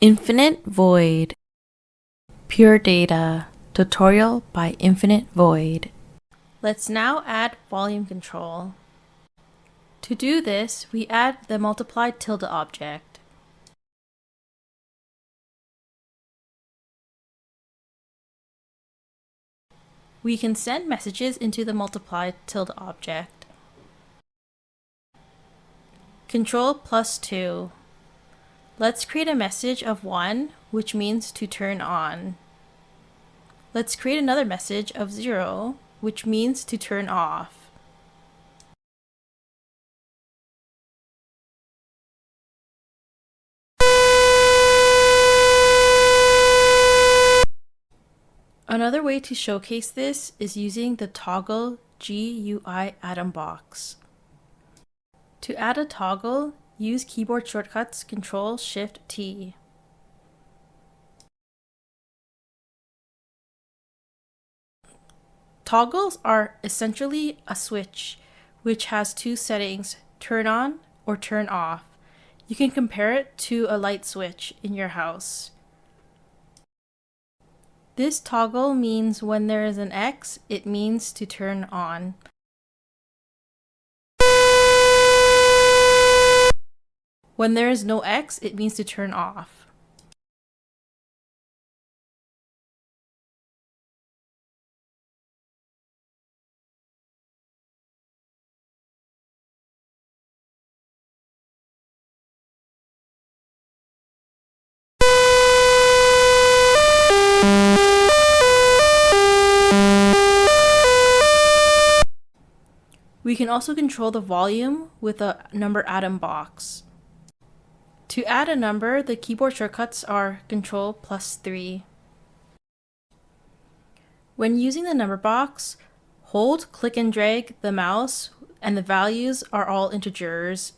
Infinite Void Pure Data Tutorial by Infinite Void. Let's now add volume control. To do this, we add the multiply tilde object. We can send messages into the multiply tilde object. Control +2. Let's create a message of 1, which means to turn on. Let's create another message of 0, which means to turn off. Another way to showcase this is using the toggle GUI atom box. To add a toggle, use keyboard shortcuts Ctrl-Shift-T. Toggles are essentially a switch, which has two settings, turn on or turn off. You can compare it to a light switch in your house. This toggle means when there is an X, it means to turn on. When there is no X, it means to turn off. We can also control the volume with a number atom box. To add a number, the keyboard shortcuts are Ctrl+3. When using the number box, hold, click and drag the mouse, and the values are all integers.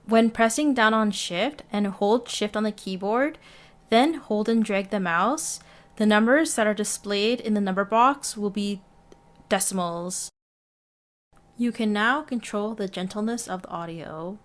When pressing down on Shift and hold Shift on the keyboard, then hold and drag the mouse, the numbers that are displayed in the number box will be decimals. You can now control the gentleness of the audio.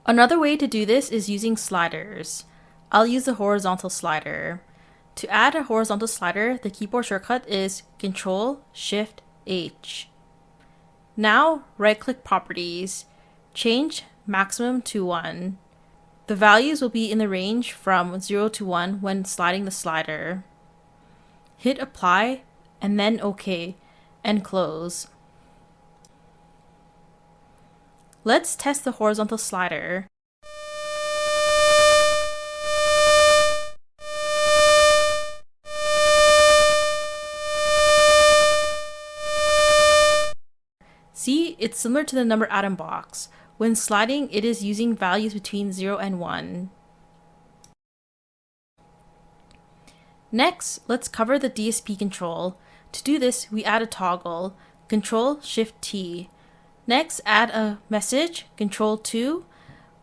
Another way to do this is using sliders. I'll use the horizontal slider. To add a horizontal slider, the keyboard shortcut is Ctrl-Shift-H. Now, right-click Properties. Change Maximum to 1. The values will be in the range from 0 to 1 when sliding the slider. Hit Apply, and then OK, and close. Let's test the horizontal slider. See, it's similar to the number atom box. When sliding, it is using values between 0 and 1. Next, let's cover the DSP control. To do this, we add a toggle, Ctrl-Shift-T. Next, add a message, Ctrl-2,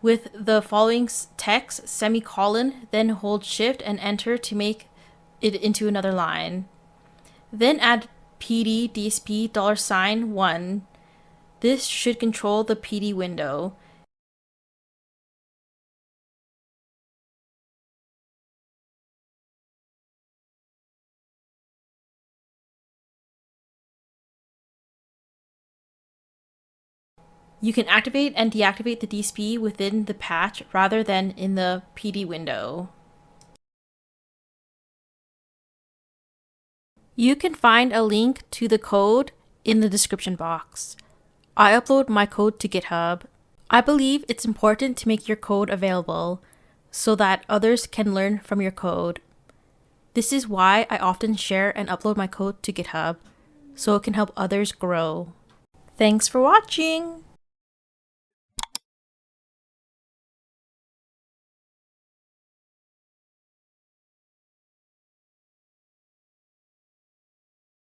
with the following text, semicolon, then hold Shift and Enter to make it into another line. Then add PD DSP $1. This should control the PD window. You can activate and deactivate the DSP within the patch rather than in the PD window. You can find a link to the code in the description box. I upload my code to GitHub. I believe it's important to make your code available so that others can learn from your code. This is why I often share and upload my code to GitHub, so it can help others grow. Thanks for watching!